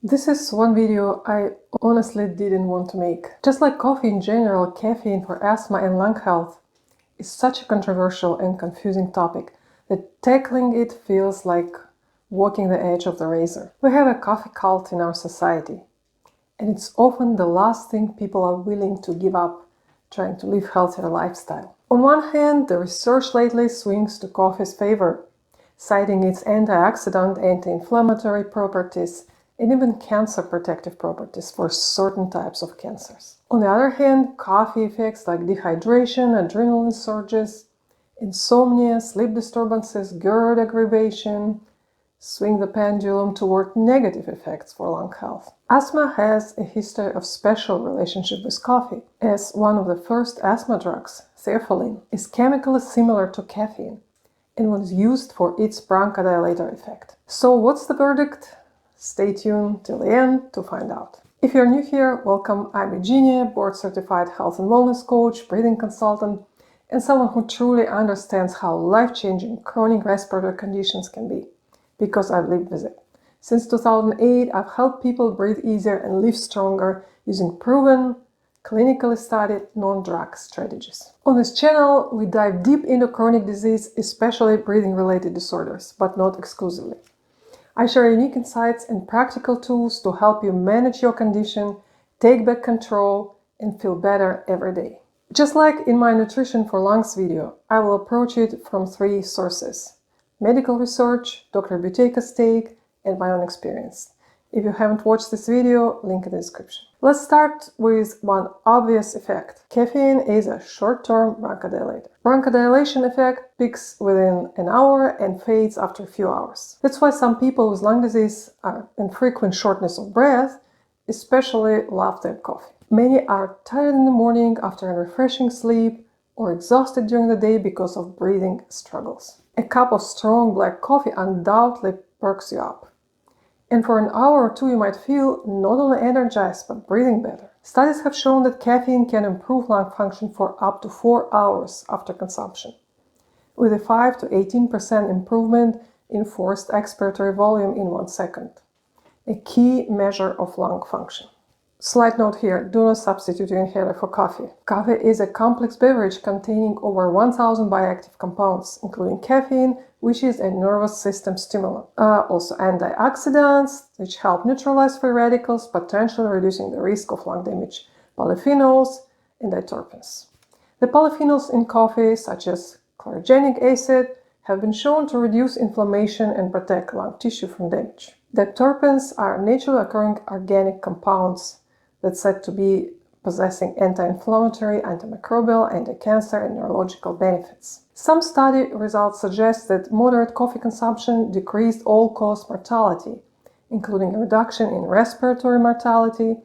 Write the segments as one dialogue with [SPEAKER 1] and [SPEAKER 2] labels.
[SPEAKER 1] This is one video I honestly didn't want to make. Just like coffee in general, caffeine for asthma and lung health is such a controversial and confusing topic that tackling it feels like walking the edge of the razor. We have a coffee cult in our society, and it's often the last thing people are willing to give up trying to live healthier lifestyle. On one hand, the research lately swings to coffee's favor, citing its antioxidant, anti-inflammatory properties, and even cancer protective properties for certain types of cancers. On the other hand, coffee effects like dehydration, adrenaline surges, insomnia, sleep disturbances, GERD aggravation swing the pendulum toward negative effects for lung health. Asthma has a history of special relationship with coffee, as one of the first asthma drugs, theophylline, is chemically similar to caffeine and was used for its bronchodilator effect. So what's the verdict? Stay tuned till the end to find out. If you're new here, welcome. I'm Eugenia, board-certified health and wellness coach, breathing consultant, and someone who truly understands how life-changing chronic respiratory conditions can be, because I've lived with it. Since 2008, I've helped people breathe easier and live stronger using proven, clinically studied, non-drug strategies. On this channel, we dive deep into chronic disease, especially breathing-related disorders, but not exclusively. I share unique insights and practical tools to help you manage your condition, take back control, and feel better every day. Just like in my Nutrition for Lungs video, I will approach it from three sources: medical research, Dr. Buteyka's take, and my own experience. If you haven't watched this video, link in the description. Let's start with one obvious effect. Caffeine is a short-term bronchodilator. Bronchodilation effect peaks within an hour and fades after a few hours. That's why some people with lung disease and frequent shortness of breath especially love their coffee. Many are tired in the morning after a refreshing sleep or exhausted during the day because of breathing struggles. A cup of strong black coffee undoubtedly perks you up. And for an hour or two, you might feel not only energized, but breathing better. Studies have shown that caffeine can improve lung function for up to 4 hours after consumption, with a 5 to 18% improvement in forced expiratory volume in 1 second, a key measure of lung function. Slight note here, do not substitute your inhaler for coffee. Coffee is a complex beverage containing over 1,000 bioactive compounds, including caffeine, which is a nervous system stimulant. Also antioxidants, which help neutralize free radicals, potentially reducing the risk of lung damage, polyphenols, and diterpenes. The polyphenols in coffee, such as chlorogenic acid, have been shown to reduce inflammation and protect lung tissue from damage. Diterpenes are naturally occurring organic compounds that's said to be possessing anti-inflammatory, antimicrobial, anti-cancer, and neurological benefits. Some study results suggest that moderate coffee consumption decreased all-cause mortality, including a reduction in respiratory mortality,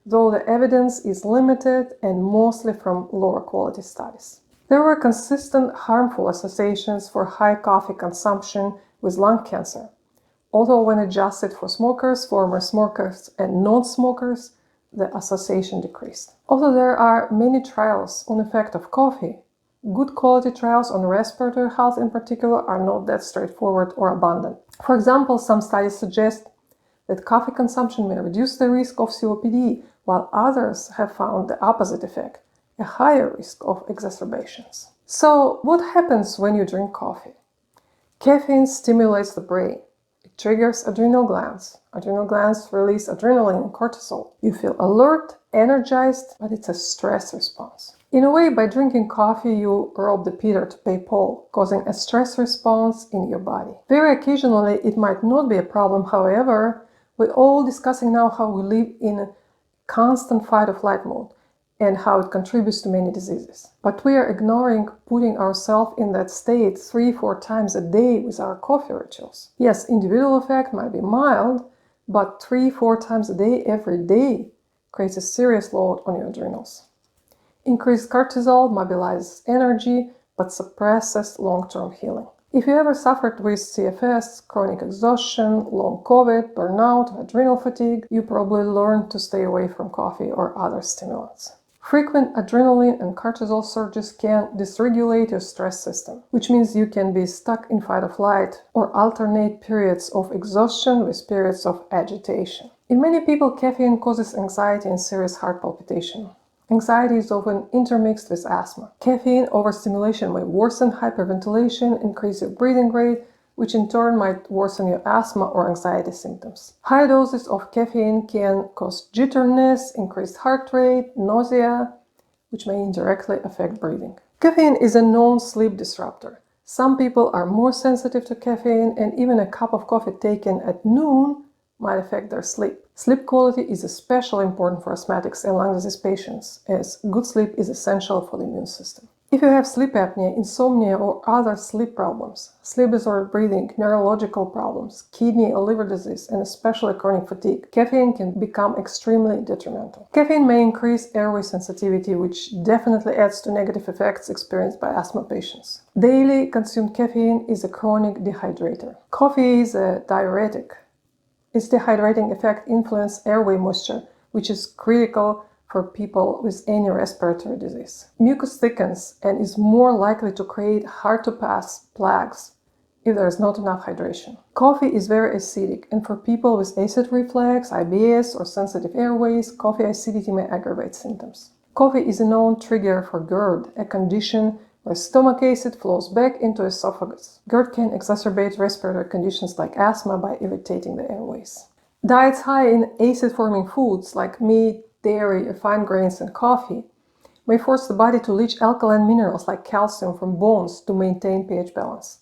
[SPEAKER 1] though the evidence is limited and mostly from lower quality studies. There were consistent harmful associations for high coffee consumption with lung cancer, although when adjusted for smokers, former smokers, and non-smokers, the association decreased. Although there are many trials on the effect of coffee, good quality trials on respiratory health in particular are not that straightforward or abundant. For example, some studies suggest that coffee consumption may reduce the risk of COPD, while others have found the opposite effect, a higher risk of exacerbations. So, what happens when you drink coffee? Caffeine stimulates the brain. It triggers adrenal glands. Adrenal glands release adrenaline and cortisol. You feel alert, energized, but it's a stress response. In a way, by drinking coffee, you rob the Peter to pay Paul, causing a stress response in your body. Very occasionally, it might not be a problem. However, we're all discussing now how we live in a constant fight-or-flight mode and how it contributes to many diseases. But we are ignoring putting ourselves in that state 3-4 times a day with our coffee rituals. Yes, individual effect might be mild, but 3-4 times a day, every day, creates a serious load on your adrenals. Increased cortisol mobilizes energy, but suppresses long-term healing. If you ever suffered with CFS, chronic exhaustion, long COVID, burnout, adrenal fatigue, you probably learned to stay away from coffee or other stimulants. Frequent adrenaline and cortisol surges can dysregulate your stress system, which means you can be stuck in fight or flight or alternate periods of exhaustion with periods of agitation. In many people, caffeine causes anxiety and serious heart palpitation. Anxiety is often intermixed with asthma. Caffeine overstimulation may worsen hyperventilation, increase your breathing rate, which in turn might worsen your asthma or anxiety symptoms. High doses of caffeine can cause jitteriness, increased heart rate, nausea, which may indirectly affect breathing. Caffeine is a known sleep disruptor. Some people are more sensitive to caffeine, and even a cup of coffee taken at noon might affect their sleep. Sleep quality is especially important for asthmatics and lung disease patients, as good sleep is essential for the immune system. If you have sleep apnea, insomnia, or other sleep problems, sleep disordered breathing, neurological problems, kidney or liver disease, and especially chronic fatigue, caffeine can become extremely detrimental. Caffeine may increase airway sensitivity, which definitely adds to negative effects experienced by asthma patients. Daily consumed caffeine is a chronic dehydrator. Coffee is a diuretic. Its dehydrating effect influences airway moisture, which is critical for people with any respiratory disease. Mucus thickens and is more likely to create hard-to-pass plaques if there is not enough hydration. Coffee is very acidic, and for people with acid reflux, IBS, or sensitive airways, coffee acidity may aggravate symptoms. Coffee is a known trigger for GERD, a condition where stomach acid flows back into esophagus. GERD can exacerbate respiratory conditions like asthma by irritating the airways. Diets high in acid-forming foods like meat, dairy, refined grains, and coffee may force the body to leach alkaline minerals like calcium from bones to maintain pH balance.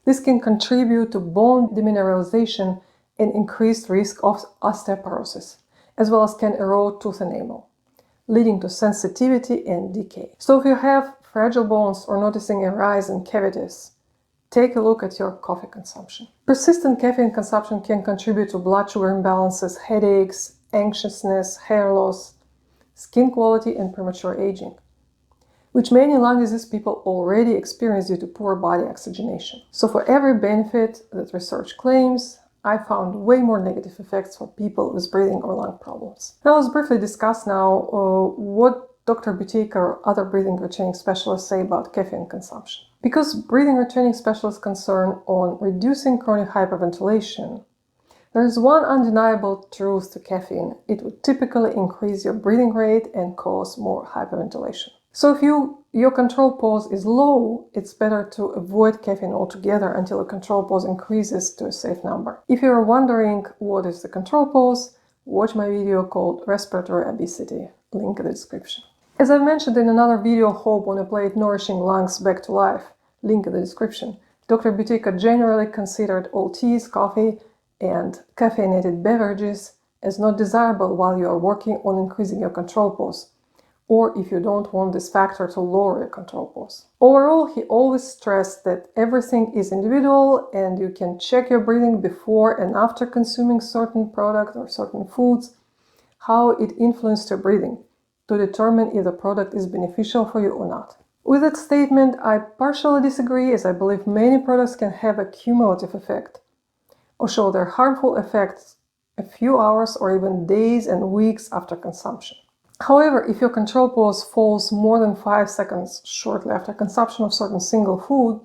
[SPEAKER 1] This can contribute to bone demineralization and increased risk of osteoporosis, as well as can erode tooth enamel, leading to sensitivity and decay. So if you have fragile bones or noticing a rise in cavities, take a look at your coffee consumption. Persistent caffeine consumption can contribute to blood sugar imbalances, headaches, anxiousness, hair loss, skin quality, and premature aging, which many lung disease people already experience due to poor body oxygenation. So for every benefit that research claims, I found way more negative effects for people with breathing or lung problems. Now let's briefly discuss now what Dr. Butika or other breathing retraining specialists say about caffeine consumption. Because breathing retraining specialists concern on reducing chronic hyperventilation, there is one undeniable truth to caffeine. It would typically increase your breathing rate and cause more hyperventilation. So if your control pulse is low, it's better to avoid caffeine altogether until the control pulse increases to a safe number. If you're wondering what is the control pulse, watch my video called Respiratory Obesity, link in the description. As I mentioned in another video, Hope on a Plate Nourishing Lungs Back to Life, link in the description, Dr. Butika generally considered all teas, coffee, and caffeinated beverages as not desirable while you are working on increasing your control pulse, or if you don't want this factor to lower your control pulse. Overall, he always stressed that everything is individual and you can check your breathing before and after consuming certain product or certain foods, how it influenced your breathing, to determine if the product is beneficial for you or not. With that statement, I partially disagree, as I believe many products can have a cumulative effect or show their harmful effects a few hours or even days and weeks after consumption. However, if your control pulse falls more than 5 seconds shortly after consumption of certain single food,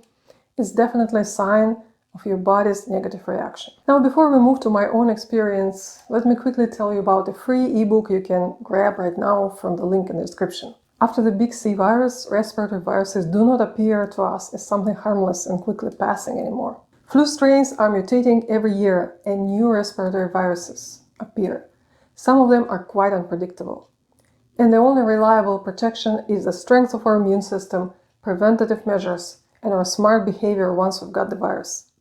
[SPEAKER 1] it's definitely a sign of your body's negative reaction. Now, before we move to my own experience, let me quickly tell you about a free ebook you can grab right now from the link in the description. After the big C virus, respiratory viruses do not appear to us as something harmless and quickly passing anymore. Flu strains are mutating every year and new respiratory viruses appear. Some of them are quite unpredictable. And the only reliable protection is the strength of our immune system, preventative measures, and our smart behavior once we've got the virus.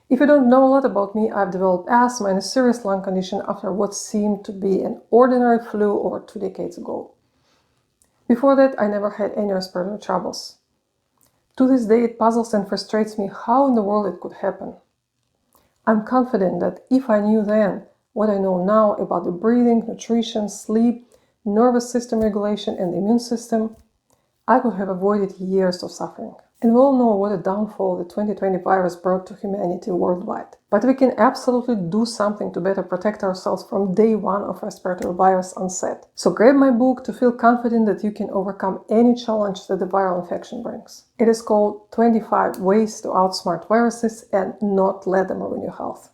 [SPEAKER 1] If you don't know a lot about me, I've developed asthma and a serious lung condition after what seemed to be an ordinary flu over 2 decades ago. Before that, I never had any respiratory troubles. To this day, it puzzles and frustrates me how in the world it could happen. I'm confident that if I knew then what I know now about the breathing, nutrition, sleep, nervous system regulation, and the immune system, I could have avoided years of suffering. And we all know what a downfall the 2020 virus brought to humanity worldwide. But we can absolutely do something to better protect ourselves from day one of respiratory virus onset. So grab my book to feel confident that you can overcome any challenge that the viral infection brings. It is called 25 Ways to Outsmart Viruses and Not Let Them Ruin Your Health.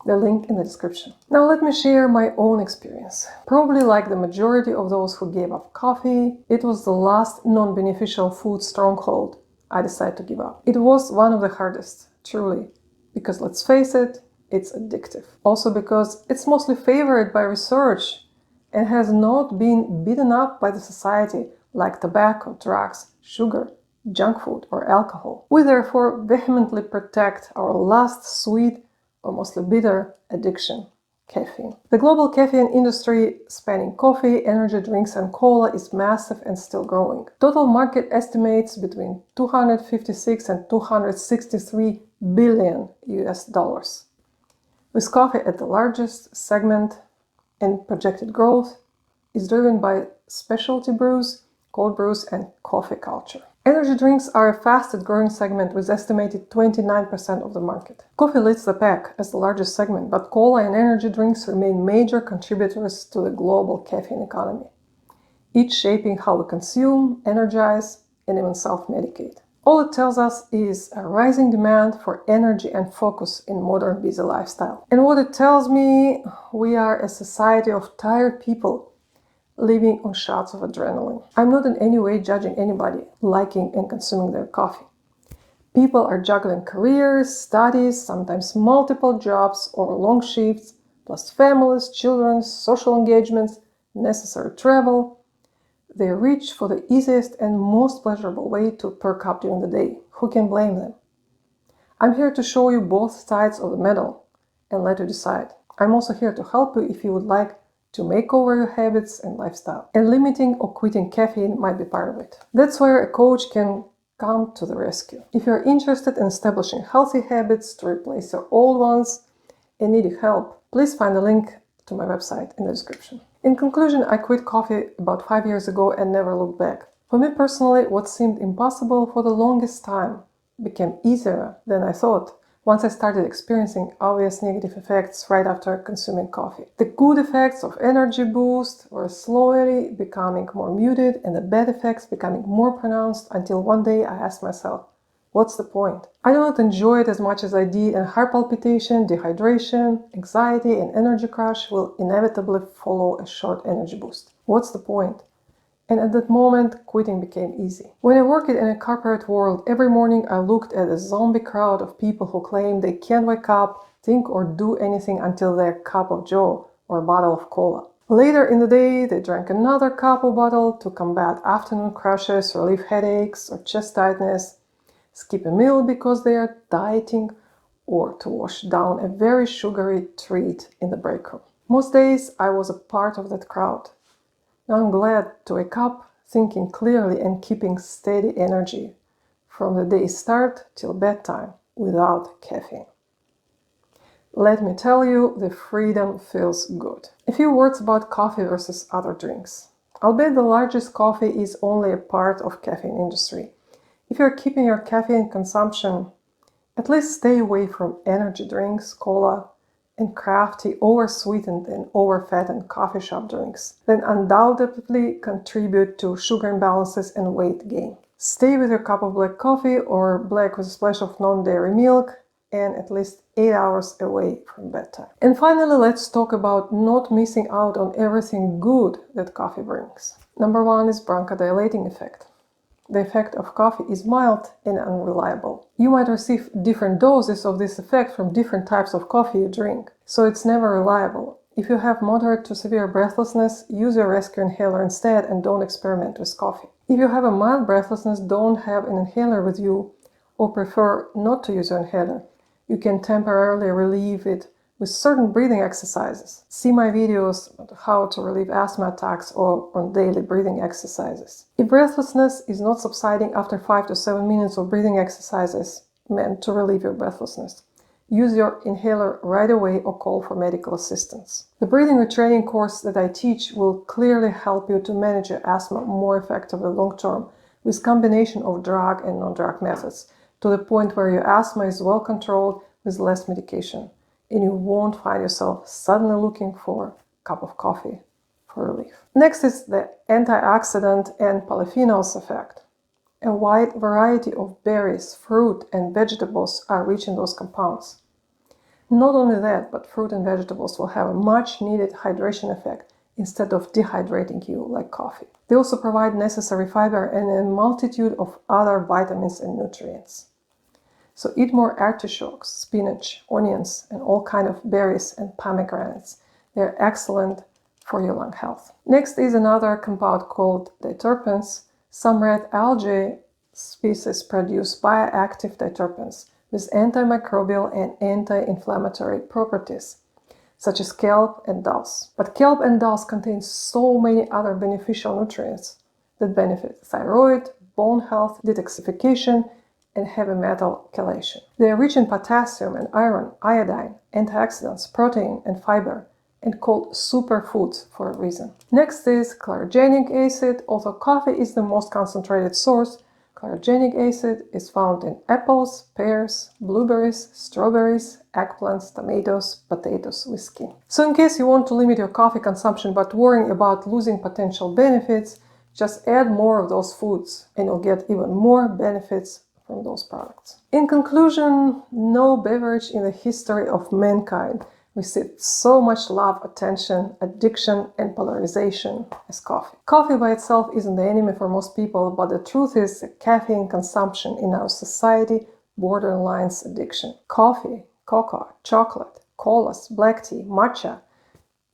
[SPEAKER 1] The link in the description. Now let me share my own experience. Probably like the majority of those who gave up coffee, it was the last non-beneficial food stronghold I decided to give up. It was one of the hardest, truly, because let's face it, it's addictive. Also because it's mostly favored by research and has not been beaten up by the society like tobacco, drugs, sugar, junk food, or alcohol. We therefore vehemently protect our last sweet or mostly bitter addiction, caffeine. The global caffeine industry, spanning coffee, energy drinks, and cola, is massive and still growing. Total market estimates between 256 and 263 billion US dollars, with coffee at the largest segment, and projected growth is driven by specialty brews, cold brews, and coffee culture. Energy drinks are a fastest growing segment with estimated 29% of the market. Coffee leads the pack as the largest segment, but cola and energy drinks remain major contributors to the global caffeine economy, each shaping how we consume, energize, and even self-medicate. All it tells us is a rising demand for energy and focus in modern busy lifestyle. And what it tells me, we are a society of tired people living on shots of adrenaline. I'm not in any way judging anybody liking and consuming their coffee. People are juggling careers, studies, sometimes multiple jobs or long shifts, plus families, children, social engagements, necessary travel. They reach for the easiest and most pleasurable way to perk up during the day. Who can blame them? I'm here to show you both sides of the medal and let you decide. I'm also here to help you if you would like to make over your habits and lifestyle. And limiting or quitting caffeine might be part of it. That's where a coach can come to the rescue. If you're interested in establishing healthy habits to replace your old ones and need help, please find the link to my website in the description. In conclusion, I quit coffee about 5 years ago and never looked back. For me personally, what seemed impossible for the longest time became easier than I thought once I started experiencing obvious negative effects right after consuming coffee. The good effects of energy boost were slowly becoming more muted and the bad effects becoming more pronounced until one day I asked myself, what's the point? I do not enjoy it as much as I did, and heart palpitation, dehydration, anxiety, and energy crash will inevitably follow a short energy boost. What's the point? And at that moment, quitting became easy. When I worked in a corporate world, every morning I looked at a zombie crowd of people who claim they can't wake up, think, or do anything until their cup of joe or a bottle of cola. Later in the day, they drank another cup or bottle to combat afternoon crashes, relieve headaches or chest tightness, skip a meal because they are dieting, or to wash down a very sugary treat in the break room. Most days I was a part of that crowd. Now I'm glad to wake up thinking clearly and keeping steady energy from the day's start till bedtime without caffeine. Let me tell you, the freedom feels good. A few words about coffee versus other drinks. I'll bet the largest coffee is only a part of caffeine industry. If you're keeping your caffeine consumption, at least stay away from energy drinks, cola, and crafty, oversweetened and overfattened coffee shop drinks that undoubtedly contribute to sugar imbalances and weight gain. Stay with your cup of black coffee or black with a splash of non-dairy milk and at least 8 hours away from bedtime. And finally, let's talk about not missing out on everything good that coffee brings. Number 1 is bronchodilating effect. The effect of coffee is mild and unreliable. You might receive different doses of this effect from different types of coffee you drink, so it's never reliable. If you have moderate to severe breathlessness, use your rescue inhaler instead and don't experiment with coffee. If you have a mild breathlessness, don't have an inhaler with you or prefer not to use your inhaler. You can temporarily relieve it with certain breathing exercises. See my videos on how to relieve asthma attacks or on daily breathing exercises. If breathlessness is not subsiding after 5 to 7 minutes of breathing exercises meant to relieve your breathlessness, use your inhaler right away or call for medical assistance. The breathing retraining course that I teach will clearly help you to manage your asthma more effectively long term with combination of drug and non-drug methods to the point where your asthma is well controlled with less medication, and you won't find yourself suddenly looking for a cup of coffee for relief. Next is the antioxidant and polyphenols effect. A wide variety of berries, fruit, and vegetables are rich in those compounds. Not only that, but fruit and vegetables will have a much needed hydration effect instead of dehydrating you like coffee. They also provide necessary fiber and a multitude of other vitamins and nutrients. So eat more artichokes, spinach, onions, and all kinds of berries and pomegranates. They're excellent for your lung health. Next is another compound called diterpenes. Some red algae species produce bioactive diterpenes with antimicrobial and anti-inflammatory properties, such as kelp and dulse. But kelp and dulse contain so many other beneficial nutrients that benefit thyroid, bone health, detoxification, and heavy metal chelation. They are rich in potassium and iron, iodine, antioxidants, protein, and fiber, and called superfoods for a reason. Next is chlorogenic acid. Although coffee is the most concentrated source, chlorogenic acid is found in apples, pears, blueberries, strawberries, eggplants, tomatoes, potatoes with skin. So in case you want to limit your coffee consumption but worrying about losing potential benefits, just add more of those foods and you'll get even more benefits from those products. In conclusion, no beverage in the history of mankind received so much love, attention, addiction, and polarization as coffee. Coffee by itself isn't the enemy for most people, but the truth is that caffeine consumption in our society borderlines addiction. Coffee, cocoa, chocolate, colas, black tea, matcha,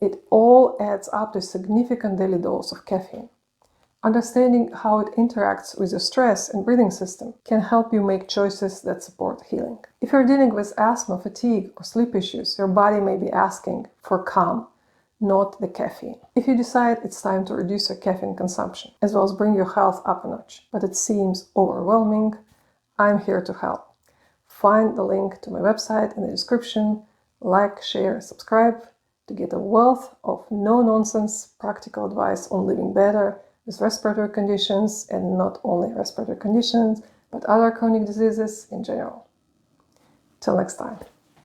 [SPEAKER 1] it all adds up to a significant daily dose of caffeine. Understanding how it interacts with your stress and breathing system can help you make choices that support healing. If you're dealing with asthma, fatigue, or sleep issues, your body may be asking for calm, not the caffeine. If you decide it's time to reduce your caffeine consumption, as well as bring your health up a notch, but it seems overwhelming, I'm here to help. Find the link to my website in the description. Like, share, subscribe to get a wealth of no-nonsense practical advice on living better with respiratory conditions, and not only respiratory conditions, but other chronic diseases in general. Till next time.